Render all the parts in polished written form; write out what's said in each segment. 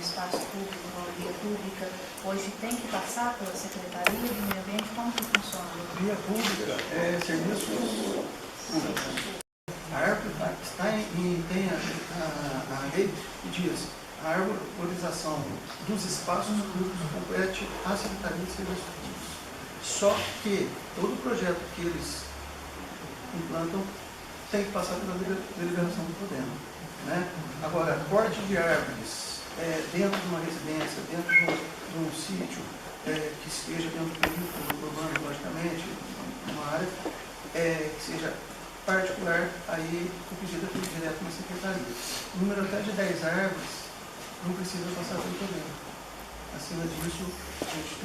espaço público, numa via pública, hoje tem que passar pela Secretaria do Meio Ambiente? Como que funciona? Via pública é serviços públicos. A árvore tem a lei que diz a arborização dos espaços públicos compete à Secretaria de Serviços Públicos. Só que todo projeto que eles implantam tem que passar pela deliberação do PRODEMA, né? Agora, corte de árvores dentro de uma residência, dentro de um sítio que esteja dentro do perímetro urbano, logicamente, uma área que seja particular, aí o pedido é feito direto na Secretaria. O número até de 10 árvores não precisa passar pelo PRODEMA. Acima disso, a gente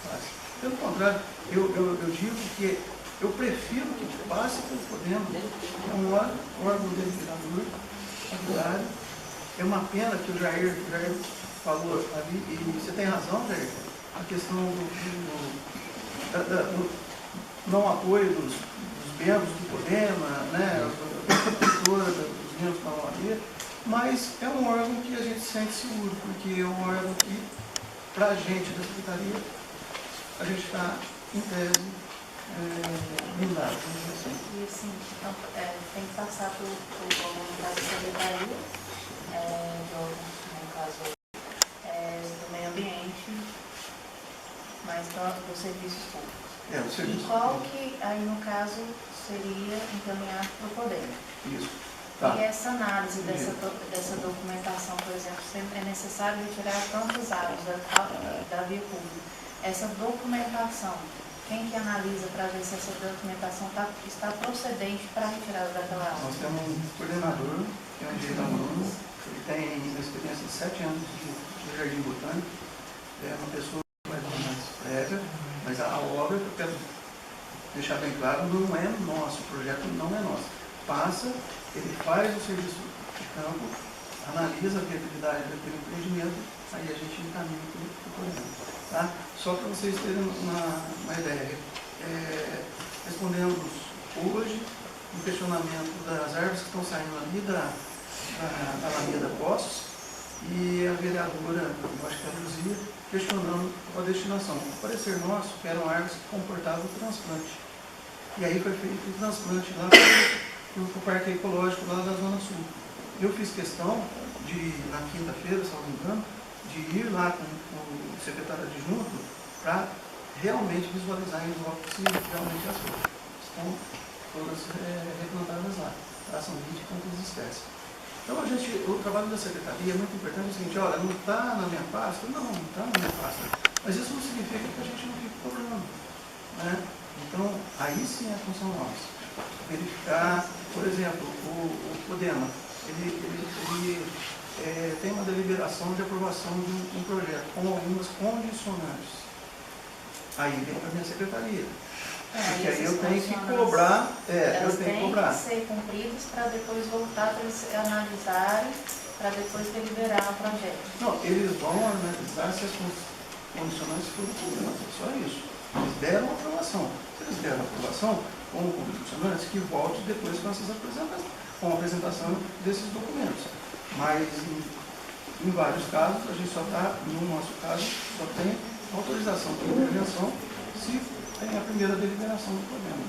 faz. Pelo contrário, eu digo que eu prefiro que passe pelo PRODEMA. É um órgão deliberador, atuário. É uma pena que o Jair falou ali, e você tem razão, Jair, a questão do não apoio dos membros do PRODEMA, né, dos membros da OAB, mas é um órgão que a gente se sente seguro, porque é um órgão que, para a gente da Secretaria, a gente está, em tese, blindado, vamos dizer assim. E assim, então, tem que passar no caso da Secretaria, no caso do Meio Ambiente, mas dos serviços públicos. E qual que, aí no caso, seria encaminhado para o PRODEMA? Isso. Tá. E essa análise dessa documentação, por exemplo, sempre é necessário retirar tantas áreas da via pública. Essa documentação, quem que analisa para ver se essa documentação está procedente para a retirada daquela área? Nós temos um coordenador, que é um engenheiro agrônomo, ele tem uma experiência de 7 anos de jardim botânico, é uma pessoa mais ou menos prévia, mas a obra, eu quero deixar bem claro, não é nosso, o projeto não é nosso. Passa, ele faz o serviço de campo, analisa a viabilidade daquele empreendimento, aí a gente encaminha para o programa. Tá? Só para vocês terem uma ideia, respondemos hoje o questionamento das árvores que estão saindo ali da Alameda Poços, e a vereadora, eu acho que é a Luzia, questionando a destinação. O parecer nosso que eram árvores que comportavam o transplante. E aí foi feito o transplante lá para o Parque Ecológico lá da Zona Sul. Eu fiz questão de, na quinta-feira, se não me engano, de ir lá com o secretário adjunto para realmente visualizar em loco se realmente as flores estão todas replantadas lá. Tá? São 20 e tantas espécies. Então, o trabalho da secretaria é muito importante. É o seguinte, olha, não está na minha pasta? Não está na minha pasta. Mas isso não significa que a gente não fique cobrando, né? Então, aí sim é a função nossa. Verificar, por exemplo, o PRODEMA, ele tem uma deliberação de aprovação de um projeto com algumas condicionantes. Aí vem para a minha secretaria. Porque aí eu tenho que cobrar, elas têm que ser cumpridas para depois voltar para eles analisarem, para depois deliberar o projeto. Não, eles vão analisar se as condicionantes foram cumpridas, só isso. Eles deram aprovação. Se eles deram aprovação com condicionantes, que volte depois com a apresentação desses documentos. Mas em vários casos, a gente só está, no nosso caso, só tem autorização de intervenção se tem a primeira deliberação do problema.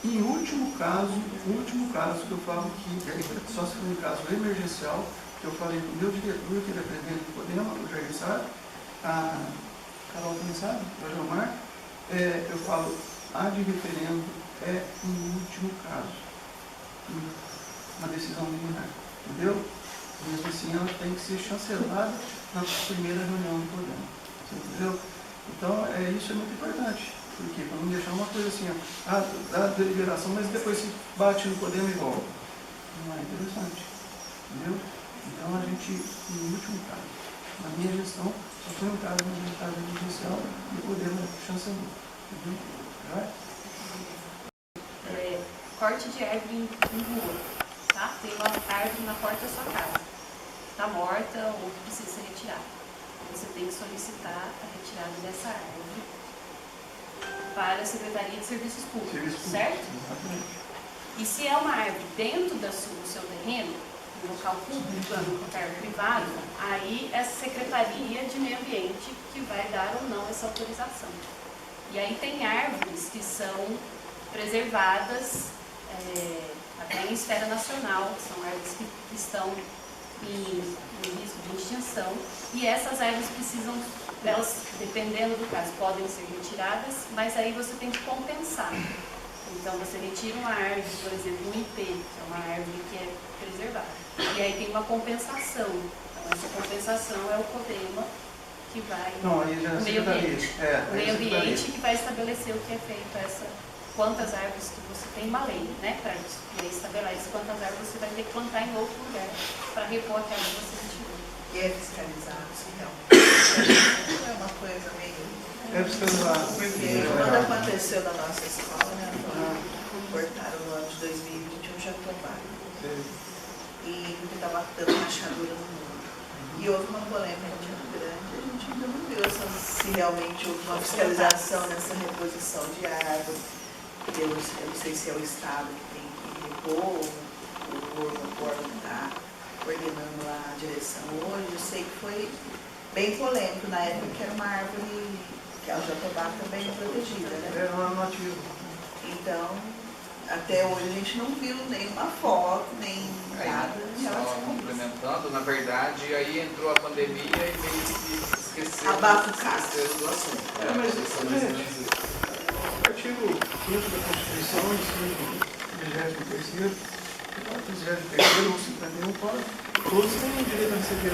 Em último caso que eu falo que, só se for um caso emergencial, que eu falei do meu diretor, que ele é presidente do PRODEMA, o Jair sabe, a Carol também sabe, o Gilmar, eu falo, a de referendo é em último caso, uma decisão liminar, entendeu? Mesmo assim, ela tem que ser chancelada na primeira reunião do PRODEMA, entendeu? Então, isso é muito importante. Por quê? Para não deixar uma coisa assim, dá deliberação, mas depois se bate no PRODEMA e volta. Não é interessante. Entendeu? Então a gente, no último caso, na minha gestão, só foi um caso judicial e o PRODEMA chancelou. Entendeu? Corte de árvore em rua. Tá? Tem uma árvore na porta da sua casa. Está morta ou precisa ser retirada. Você tem que solicitar a retirada dessa árvore para a Secretaria de Serviços Públicos, certo? Exatamente. E se é uma árvore dentro do seu terreno, no local público, no local privado, aí é a Secretaria de Meio Ambiente que vai dar ou não essa autorização. E aí tem árvores que são preservadas até em esfera nacional, que são árvores que estão em risco de extinção, e essas árvores precisam, elas, dependendo do caso, podem ser retiradas, mas aí você tem que compensar. Então você retira uma árvore, por exemplo, um IP, que é uma árvore que é preservada, e aí tem uma compensação. Então essa compensação é o CODEMA que vai, Não, aí já é o meio ambiente, o meio secretaria. ambiente que vai estabelecer o que é feito, quantas árvores que você tem uma lei, né, para isso. E aí estabelece quantas árvores você vai ter que plantar em outro lugar para repor aquela que você retirou. E é fiscalizado, se realmente é uma coisa meio... É fiscalizado. Porque quando aconteceu na nossa escola, né, cortaram no ano de 2021 Jatobá. E porque estava dando rachadura no mundo. E houve uma polêmica muito grande, a gente ainda não viu se realmente houve uma fiscalização nessa reposição de árvore. Eu não sei se é o Estado que tem que repor, o órgão que está coordenando a direção hoje. Eu sei que foi bem polêmico na época, que era uma árvore que a Jatobá também é protegida, né? É um nativo. Então, até hoje a gente não viu nenhuma foto, nem nada em Só relação a isso. complementando, na verdade, aí entrou a pandemia e meio que esqueceu Abafa o caso. do assunto. Mas, Isso é mais ou menos isso. o artigo 5º da Constituição, inciso 23º, o 33º ou 51, fala que todos têm o direito a receber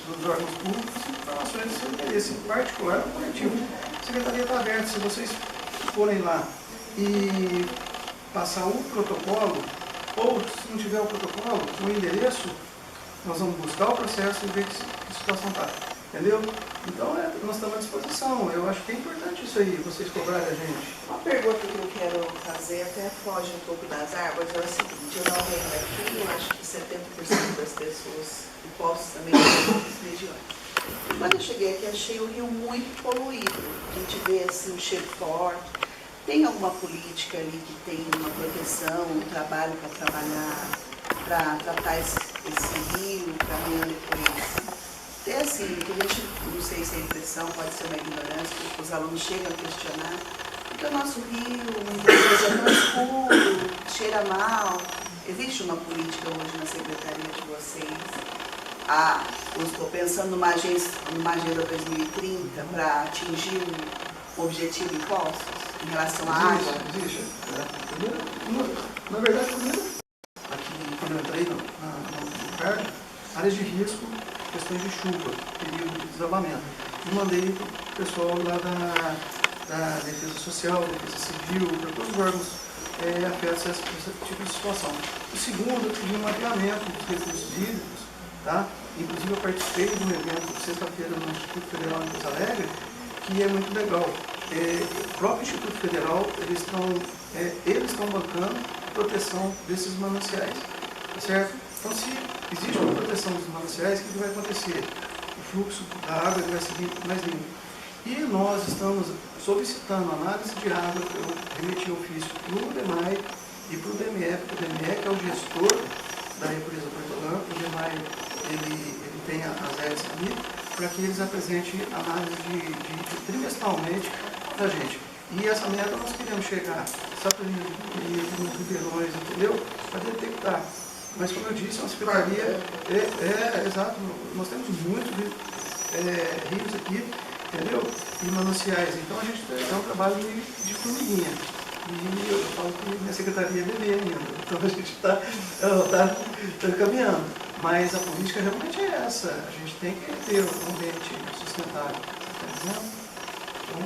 dos órgãos públicos informações do seu interesse particular ou coletivo. A Secretaria está aberta, se vocês forem lá e passar o protocolo, ou se não tiver o protocolo, o endereço, nós vamos buscar o processo e ver que situação está. Entendeu? Então, nós estamos à disposição. Eu acho que é importante isso aí, vocês cobrarem a gente. Uma pergunta que eu quero fazer, até foge um pouco das árvores, é o seguinte: eu não venho daqui, eu acho que 70% das pessoas de Poços também são das regiões. Quando eu cheguei aqui, achei o rio muito poluído. A gente vê assim, um cheiro forte. Tem alguma política ali que tem uma proteção, um trabalho para trabalhar, para tratar esse rio, para amanhã depois? É assim, que a gente, não sei se é impressão, pode ser uma ignorância, porque os alunos chegam a questionar, porque o nosso rio, muitas vezes é tão escuro, cheira mal. Existe uma política hoje na secretaria de vocês? Eu estou pensando numa agenda 2030 para atingir o objetivo em Poços, em relação à água? Existe. Na verdade, primeiro, aqui quando eu entrei no cargo, áreas de risco, questões de chuva, período de desabamento. E mandei para o pessoal lá da Defesa Social, Defesa Civil, para todos os órgãos afetos a esse tipo de situação. O segundo, eu pedi um mapeamento dos recursos hídricos, tá? Inclusive eu participei de um evento sexta-feira no Instituto Federal em Porto Alegre, que é muito legal. O próprio Instituto Federal, eles estão bancando a proteção desses mananciais, tá certo? Então, se existe uma proteção dos mananciais, o que vai acontecer? O fluxo da água vai seguir mais limpo. E nós estamos solicitando análise de água, eu remeti ofício para o DEMAI e para o DME, porque o DME que é o gestor da represa Portolã, o DEMAI ele tem as áreas aqui, para que eles apresentem análise trimestralmente para a gente. E essa meta nós queremos chegar, nos ribeirões, entendeu? Para detectar. Mas, como eu disse, a secretaria exato, nós temos muitos rios aqui, entendeu? E mananciais. Então, a gente é um trabalho de formiguinha. E eu falo que minha secretaria é bebê ainda. Então, a gente está caminhando. Mas a política realmente é essa. A gente tem que ter um ambiente sustentável. Tá entendendo? Então,